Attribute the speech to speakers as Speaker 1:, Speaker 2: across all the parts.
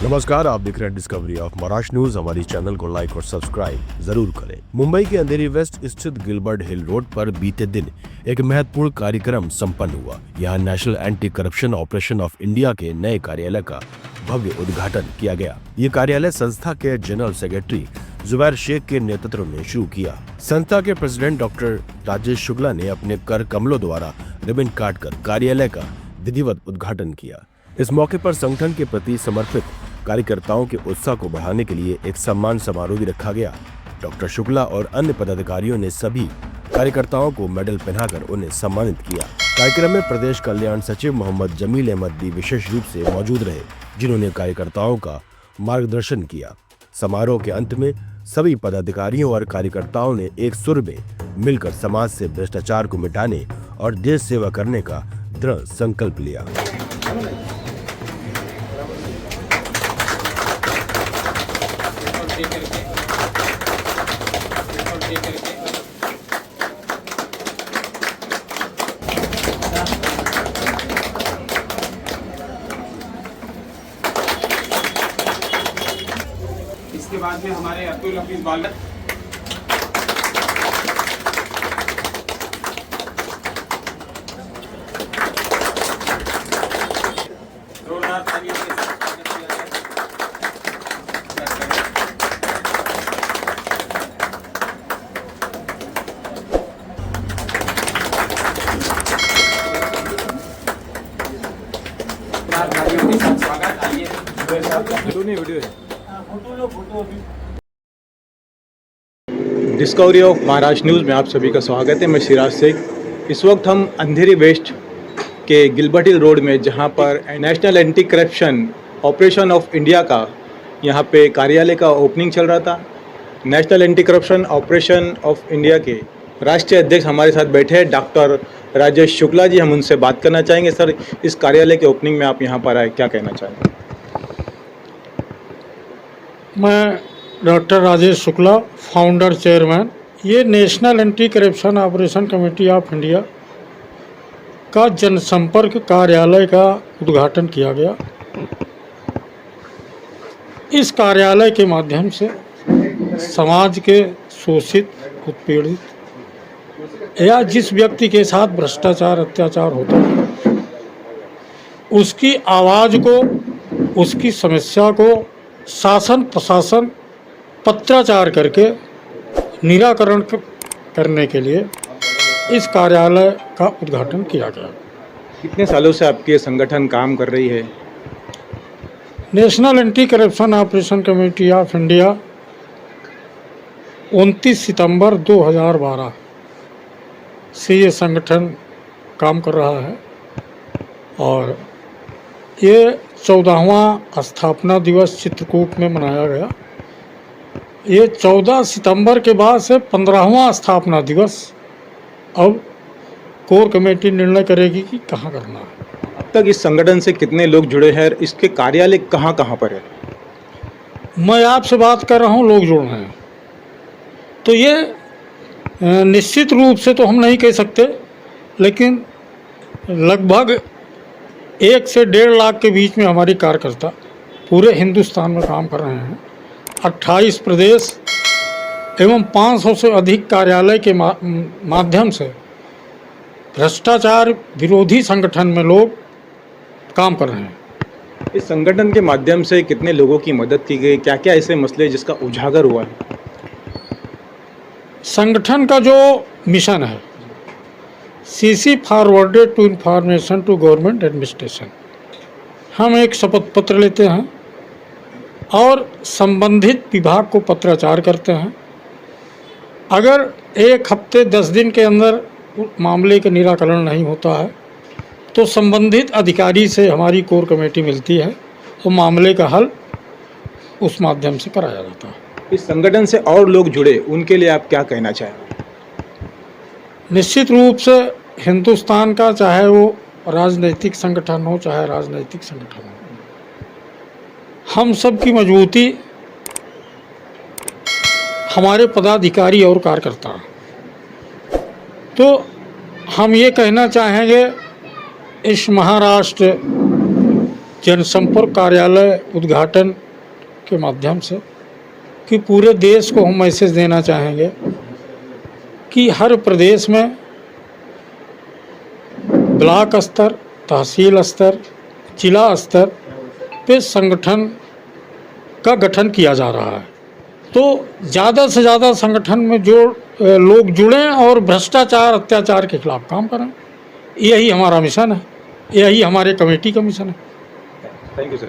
Speaker 1: नमस्कार, आप देख रहे हैं डिस्कवरी ऑफ महाराष्ट्र न्यूज। हमारी चैनल को लाइक और सब्सक्राइब जरूर करें। मुंबई के अंधेरी वेस्ट स्थित गिलबर्ट हिल रोड पर बीते दिन एक महत्वपूर्ण कार्यक्रम संपन्न हुआ। यहाँ national anti corruption operation of India के नए कार्यालय का भव्य उद्घाटन किया गया। ये कार्यालय संस्था के जनरल सेक्रेटरी जुबैर शेख के नेतृत्व में शुरू किया। संस्था के प्रेसिडेंट डॉक्टर राजेश शुक्ला ने अपने कर कमलों द्वारा रिबन काटकर कार्यालय का विधिवत उद्घाटन किया। इस मौके पर संगठन के प्रति समर्पित कार्यकर्ताओं के उत्साह को बढ़ाने के लिए एक सम्मान समारोह भी रखा गया। डॉक्टर शुक्ला और अन्य पदाधिकारियों ने सभी कार्यकर्ताओं को मेडल पहनाकर उन्हें सम्मानित किया। कार्यक्रम में प्रदेश कल्याण सचिव मोहम्मद जमील अहमद भी विशेष रूप से मौजूद रहे, जिन्होंने कार्यकर्ताओं का मार्गदर्शन किया। समारोह के अंत में सभी पदाधिकारियों और कार्यकर्ताओं ने एक सुर में मिलकर समाज से भ्रष्टाचार को मिटाने और देश सेवा करने का दृढ़ संकल्प लिया।
Speaker 2: इसके बाद में हमारे अब्दुल हफीज बालक जोरदार तालियों के साथ स्वागत किया जाए। तालियों के साथ स्वागत। आइए वीडियो है।
Speaker 3: डिस्कवरी ऑफ महाराष्ट्र न्यूज़ में आप सभी का स्वागत है। मैं सिराज शेख। इस वक्त हम अंधेरी वेस्ट के गिलबर्ट हिल रोड में, जहां पर national anti corruption operation of India का यहां पे कार्यालय का ओपनिंग चल रहा था। National anti corruption operation of India के राष्ट्रीय अध्यक्ष हमारे साथ बैठे हैं, डॉक्टर राजेश शुक्ला जी। हम उनसे बात करना चाहेंगे। सर, इस कार्यालय के ओपनिंग में आप यहाँ पर आए, क्या कहना चाहेंगे?
Speaker 4: मैं doctor Rajesh Shukla, founder chairman. ये national anti corruption operation committee of India का जनसंपर्क कार्यालय का उद्घाटन किया गया। इस कार्यालय के माध्यम से समाज के शोषित, उत्पीड़ित या जिस व्यक्ति के साथ भ्रष्टाचार, अत्याचार होता है, उसकी आवाज़ को, उसकी समस्या को शासन प्रशासन पत्राचार करके निराकरण करने के लिए इस कार्यालय का उद्घाटन किया गया।
Speaker 3: कितने सालों से आपकी ये संगठन काम कर रही है?
Speaker 4: National anti corruption operation committee of India 29 सितंबर 2012 से ये संगठन काम कर रहा है और ये 14वां स्थापना दिवस चित्रकूट में मनाया गया। ये 14 सितंबर के बाद से 15वां स्थापना दिवस अब कोर कमेटी निर्णय करेगी कि कहाँ करना है।
Speaker 3: अब तक इस संगठन से कितने लोग जुड़े हैं? इसके कार्यालय कहाँ कहाँ पर है?
Speaker 4: मैं आपसे बात कर रहा हूँ, लोग जुड़ रहे हैं, तो ये निश्चित रूप से तो हम नहीं कह सकते, लेकिन लगभग 1 से 1.5 लाख के बीच में हमारी कार्यकर्ता पूरे हिंदुस्तान में काम कर रहे हैं। 28 प्रदेश एवं 500 से अधिक कार्यालय के माध्यम से भ्रष्टाचार विरोधी संगठन में लोग काम कर रहे हैं।
Speaker 3: इस संगठन के माध्यम से कितने लोगों की मदद की गई? क्या क्या ऐसे मसले जिसका उजागर हुआ है?
Speaker 4: संगठन का जो मिशन है, CC forwarded to information to government administration, हम एक शपथ पत्र लेते हैं और संबंधित विभाग को पत्राचार करते हैं। अगर 1 हफ्ते 10 दिन के अंदर मामले का निराकरण नहीं होता है तो संबंधित अधिकारी से हमारी कोर कमेटी मिलती है तो मामले का हल उस माध्यम से कराया जाता है।
Speaker 3: इस संगठन से और लोग जुड़े, उनके लिए आप क्या कहना चाहेंगे?
Speaker 4: निश्चित रूप से हिंदुस्तान का, चाहे वो राजनीतिक संगठन हो चाहे राजनीतिक संगठन हो, हम सब की मजबूती हमारे पदाधिकारी और कार्यकर्ता। तो हम ये कहना चाहेंगे, इस महाराष्ट्र जनसंपर्क कार्यालय उद्घाटन के माध्यम से कि पूरे देश को हम मैसेज देना चाहेंगे कि हर प्रदेश में ब्लॉक स्तर, तहसील स्तर, जिला स्तर पे संगठन का गठन किया जा रहा है। तो ज़्यादा से ज़्यादा संगठन में जो लोग जुड़ें और भ्रष्टाचार अत्याचार के खिलाफ काम करें, यही हमारा मिशन है, यही हमारे कमेटी का मिशन है।
Speaker 3: Thank you sir.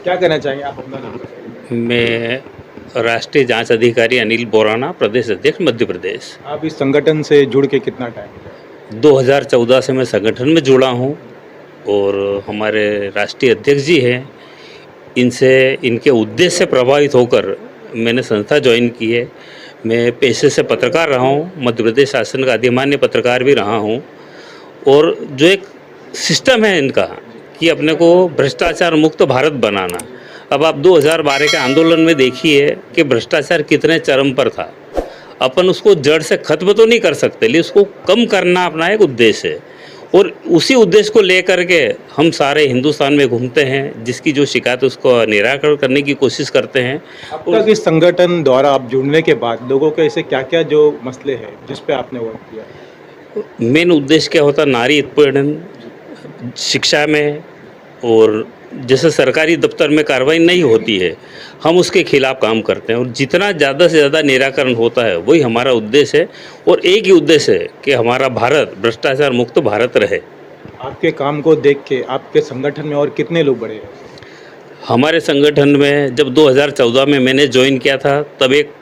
Speaker 3: क्या कहना चाहेंगे आप अपना नाम बताइए।
Speaker 5: मैं राष्ट्रीय जांच अधिकारी अनिल बोराना, प्रदेश अध्यक्ष मध्य प्रदेश।
Speaker 3: आप इस संगठन से जुड़ के कितना टाइम हो गया?
Speaker 5: 2014 से मैं संगठन में जुड़ा हूं और हमारे राष्ट्रीय अध्यक्ष जी हैं, इनसे इनके उद्देश्य से प्रभावित होकर मैंने संस्था ज्वाइन की है। मैं पेशे से पत्रकार रहा हूं, मध्य प्रदेश शासन का अधिमान्य पत्रकार भी रहा हूं। और जो एक सिस्टम है इनका कि अपने को भ्रष्टाचार मुक्त भारत बनाना, अब आप 2012 के आंदोलन में देखिए कि भ्रष्टाचार कितने चरम पर था। अपन उसको जड़ से खत्म तो नहीं कर सकते, लेकिन उसको कम करना अपना एक उद्देश्य है और उसी उद्देश्य को लेकर के हम सारे हिंदुस्तान में घूमते हैं, जिसकी जो शिकायत उसको निराकरण करने की कोशिश करते हैं।
Speaker 3: अब तक इस संगठन द्वारा आप जुड़ने के बाद लोगों के ऐसे क्या क्या जो मसले हैं जिस पे आपने वर्क किया?
Speaker 5: मेन उद्देश्य क्या होता है, नारी उत्पीड़न, शिक्षा में, और जैसे सरकारी दफ्तर में कार्रवाई नहीं होती है हम उसके खिलाफ काम करते हैं और जितना ज़्यादा से ज़्यादा निराकरण होता है वही हमारा उद्देश्य है। और एक ही उद्देश्य है कि हमारा भारत भ्रष्टाचार मुक्त भारत रहे।
Speaker 3: आपके काम को देख के आपके संगठन में और कितने लोग बढ़े हैं?
Speaker 5: हमारे संगठन में जब 2014 में मैंने ज्वाइन किया था तब एक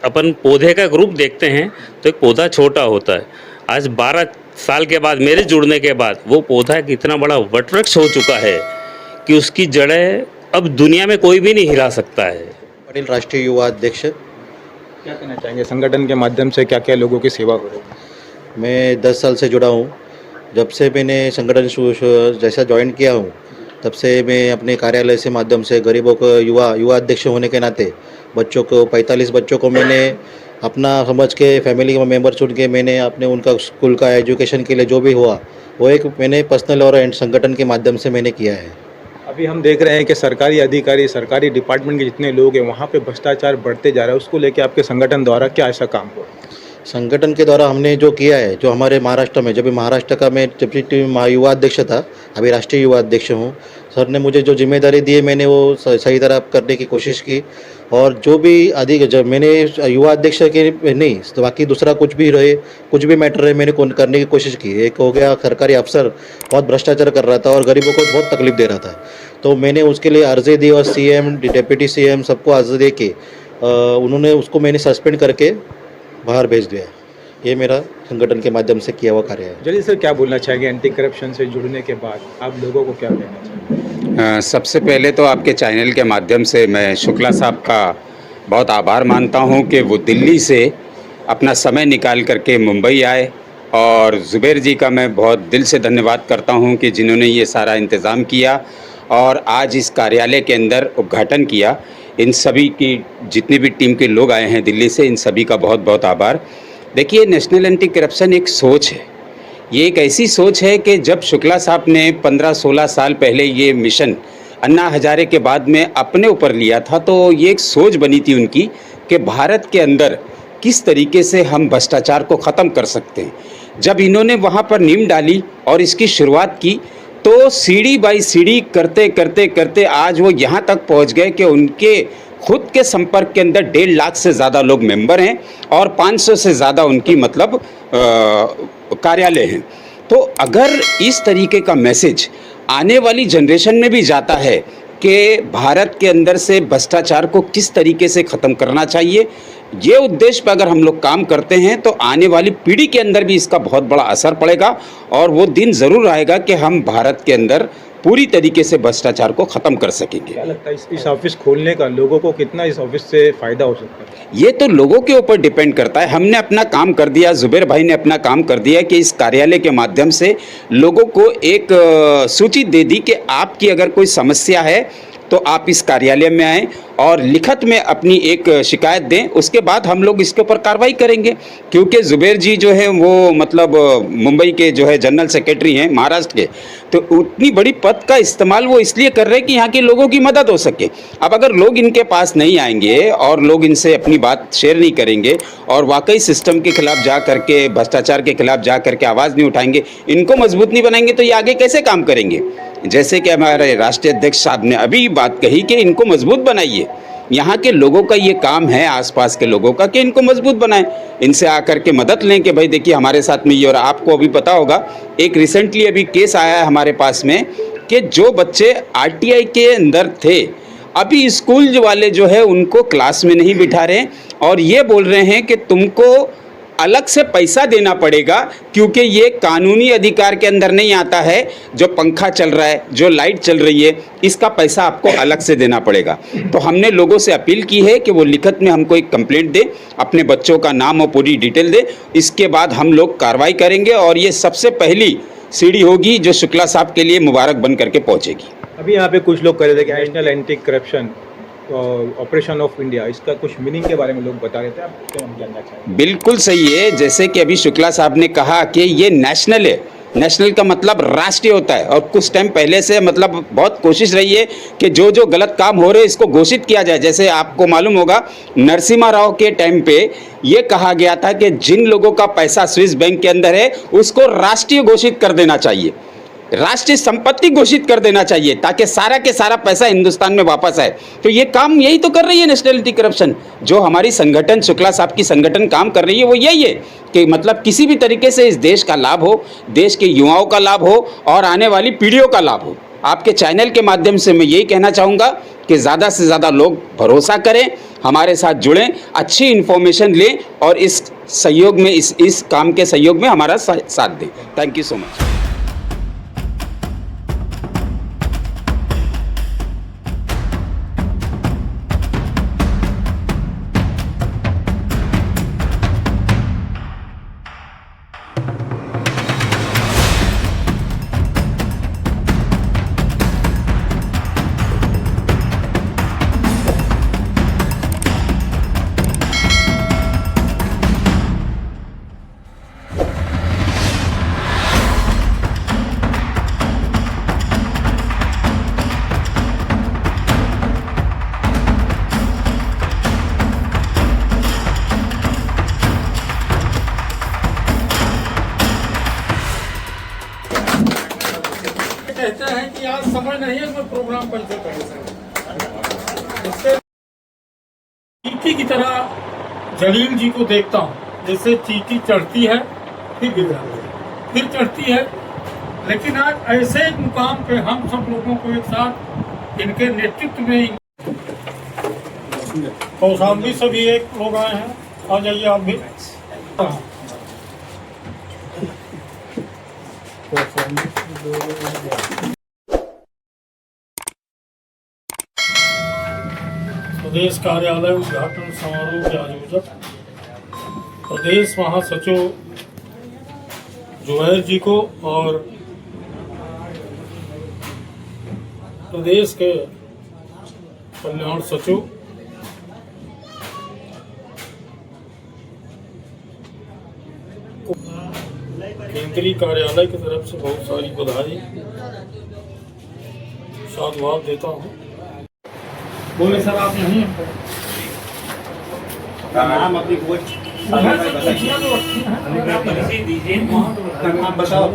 Speaker 5: अपन पौधे का ग्रुप देखते हैं तो एक पौधा छोटा होता है। आज 12 साल के बाद मेरे जुड़ने के बाद वो पौधा कितना बड़ा वटवृक्ष हो चुका है कि उसकी जड़ें अब दुनिया में कोई भी नहीं हिला सकता है।
Speaker 6: पटेल राष्ट्रीय युवा अध्यक्ष।
Speaker 3: क्या कहना चाहेंगे, संगठन के माध्यम से क्या क्या लोगों की सेवा हो रही है?
Speaker 6: मैं 10 साल से जुड़ा हूँ। जब से मैंने संगठन जैसा ज्वाइन किया हूँ तब से मैं अपने कार्यालय से माध्यम से गरीबों को युवा अध्यक्ष होने के नाते बच्चों को 45 बच्चों को मैंने अपना समझ के फैमिली का मेंबर चुन के मैंने अपने उनका स्कूल का एजुकेशन के लिए जो भी हुआ वो एक मैंने पर्सनल और संगठन के माध्यम से मैंने किया है।
Speaker 3: अभी हम देख रहे हैं कि सरकारी अधिकारी, सरकारी डिपार्टमेंट के जितने लोग हैं वहाँ पे भ्रष्टाचार बढ़ते जा रहा है, उसको लेके आपके संगठन द्वारा क्या ऐसा काम हुआ?
Speaker 6: संगठन के द्वारा हमने जो किया है, जो हमारे महाराष्ट्र में, जब महाराष्ट्र का मैं डिप्टी युवा अध्यक्ष था, अभी राष्ट्रीय युवा अध्यक्ष हूँ, सर ने मुझे जो जिम्मेदारी दी है मैंने वो सही तरह करने की कोशिश की। और जो भी अधिक जब मैंने युवा अध्यक्ष के नहीं तो बाकी दूसरा कुछ भी रहे, कुछ भी मैटर रहे, मैंने करने की कोशिश की। एक हो गया सरकारी अफसर बहुत भ्रष्टाचार कर रहा था और गरीबों को बहुत तकलीफ दे रहा था, तो मैंने उसके लिए अर्जी दी और सीएम, डिप्टी सीएम सबको अर्जी दे के उन्होंने उसको मैंने सस्पेंड करके बाहर भेज दिया। ये मेरा संगठन के माध्यम से किया हुआ कार्य है।
Speaker 3: जल्दी सर, क्या बोलना चाहेंगे एंटी करप्शन से जुड़ने के बाद आप लोगों को क्या कहना चाहेंगे?
Speaker 7: सबसे पहले तो आपके चैनल के माध्यम से मैं शुक्ला साहब का बहुत आभार मानता हूं कि वो दिल्ली से अपना समय निकाल करके मुंबई आए, और ज़ुबैर जी का मैं बहुत दिल से धन्यवाद करता हूं कि जिन्होंने ये सारा इंतज़ाम किया और आज इस कार्यालय के अंदर उद्घाटन किया। इन सभी की जितनी भी टीम के लोग आए हैं दिल्ली से, इन सभी का बहुत बहुत आभार। देखिए, नेशनल एंटी करप्शन एक सोच है, ये एक ऐसी सोच है कि जब शुक्ला साहब ने 15-16 साल पहले ये मिशन अन्ना हजारे के बाद में अपने ऊपर लिया था, तो ये एक सोच बनी थी उनकी कि भारत के अंदर किस तरीके से हम भ्रष्टाचार को ख़त्म कर सकते हैं। जब इन्होंने वहाँ पर नींव डाली और इसकी शुरुआत की तो सीढ़ी बाई सीढ़ी करते करते करते आज वो यहाँ तक पहुँच गए कि उनके खुद के संपर्क के अंदर 1.5 लाख से ज़्यादा लोग मेंबर हैं और 500 से ज़्यादा उनकी मतलब कार्यालय हैं। तो अगर इस तरीके का मैसेज आने वाली जनरेशन में भी जाता है कि भारत के अंदर से भ्रष्टाचार को किस तरीके से ख़त्म करना चाहिए, ये उद्देश्य पर अगर हम लोग काम करते हैं तो आने वाली पीढ़ी के अंदर भी इसका बहुत बड़ा असर पड़ेगा और वो दिन ज़रूर आएगा कि हम भारत के अंदर पूरी तरीके से भ्रष्टाचार को ख़त्म कर सकेंगे।
Speaker 3: क्या लगता है इस ऑफिस खोलने का लोगों को कितना इस ऑफिस से फ़ायदा हो सकता है?
Speaker 7: ये तो लोगों के ऊपर डिपेंड करता है। हमने अपना काम कर दिया, ज़ुबैर भाई ने अपना काम कर दिया कि इस कार्यालय के माध्यम से लोगों को एक सूची दे दी कि आपकी अगर कोई समस्या है तो आप इस कार्यालय में आएँ और लिखित में अपनी एक शिकायत दें, उसके बाद हम लोग इसके ऊपर कार्रवाई करेंगे। क्योंकि जुबैर जी जो है वो मतलब मुंबई के जो है जनरल सेक्रेटरी हैं महाराष्ट्र के, तो उतनी बड़ी पद का इस्तेमाल वो इसलिए कर रहे हैं कि यहाँ के लोगों की मदद हो सके। अब अगर लोग इनके पास नहीं आएंगे और लोग इनसे अपनी बात शेयर नहीं करेंगे और वाकई सिस्टम के खिलाफ जा करके, भ्रष्टाचार के खिलाफ जा करके आवाज़ नहीं उठाएंगे, इनको मजबूत नहीं बनाएंगे, तो ये आगे कैसे काम करेंगे। जैसे कि हमारे राष्ट्रीय अध्यक्ष साहब ने अभी बात कही कि इनको मजबूत बनाइए। यहाँ के लोगों का ये काम है, आसपास के लोगों का, कि इनको मजबूत बनाएं, इनसे आकर के मदद लें कि भाई देखिए हमारे साथ में ये। और आपको अभी पता होगा, एक रिसेंटली अभी केस आया है हमारे पास में कि जो बच्चे आरटीआई के अंदर थे, अभी स्कूल वाले जो है उनको क्लास में नहीं बिठा रहे और ये बोल रहे हैं कि तुमको अलग से पैसा देना पड़ेगा, क्योंकि ये कानूनी अधिकार के अंदर नहीं आता है। जो पंखा चल रहा है, जो लाइट चल रही है, इसका पैसा आपको अलग से देना पड़ेगा। तो हमने लोगों से अपील की है कि वो लिखित में हमको एक कंप्लेंट दें, अपने बच्चों का नाम और पूरी डिटेल दें। इसके बाद हम लोग कार्रवाई करेंगे और ये सबसे पहली सीढ़ी होगी जो शुक्ला साहब के लिए मुबारक बन करके पहुँचेगी।
Speaker 3: अभी यहाँ पे कुछ लोग कह रहे थे कि national anti corruption operation of India, इसका कुछ मीनिंग के बारे में लोग बता रहे थे, आप क्या हम जानना चाहेंगे।
Speaker 7: बिल्कुल सही है। जैसे कि अभी शुक्ला साहब ने कहा कि ये नेशनल है, नेशनल का मतलब राष्ट्रीय होता है। और कुछ टाइम पहले से मतलब बहुत कोशिश रही है कि जो जो गलत काम हो रहे हैं इसको घोषित किया जाए। जैसे आपको मालूम होगा, नरसिम्हा राव के टाइम पे ये कहा गया था कि जिन लोगों का पैसा स्विस बैंक के अंदर है उसको राष्ट्रीय घोषित कर देना चाहिए, राष्ट्रीय संपत्ति घोषित कर देना चाहिए, ताकि सारा के सारा पैसा हिंदुस्तान में वापस आए। तो ये काम यही तो कर रही है नेशनल एंटी करप्शन। जो हमारी संगठन, शुक्ला साहब की संगठन काम कर रही है वो यही है कि मतलब किसी भी तरीके से इस देश का लाभ हो, देश के युवाओं का लाभ हो और आने वाली पीढ़ियों का लाभ हो। आपके चैनल के माध्यम से मैं यही कहना चाहूँगा कि ज़्यादा से ज़्यादा लोग भरोसा करें, हमारे साथ जुड़ें, अच्छी इन्फॉर्मेशन लें और इस सहयोग में, इस काम के सहयोग में हमारा साथ दें। Thank you so much.
Speaker 4: कहते हैं कि आज समय नहीं है, मैं प्रोग्राम कैसे कर सकता। चींटी की तरह जलील जी को देखता हूँ, जैसे चींटी चढ़ती है फिर गिर जाती है, फिर चढ़ती है। लेकिन आज ऐसे मुकाम पे हम सब लोगों को एक साथ इनके नेतृत्व में, कौशाम्बी से भी एक लोग आए हैं, आ जाइए आप भी। प्रदेश कार्यालय उद्घाटन समारोह के आयोजक प्रदेश महासचिव जुबैर जी को और प्रदेश के कल्याण सचिव केंद्रीय कार्यालय की तरफ से बहुत सारी बधाई, साधुवाद देता हूँ। बोले सर आप यहीं हैं? नाम अपनी बताओ।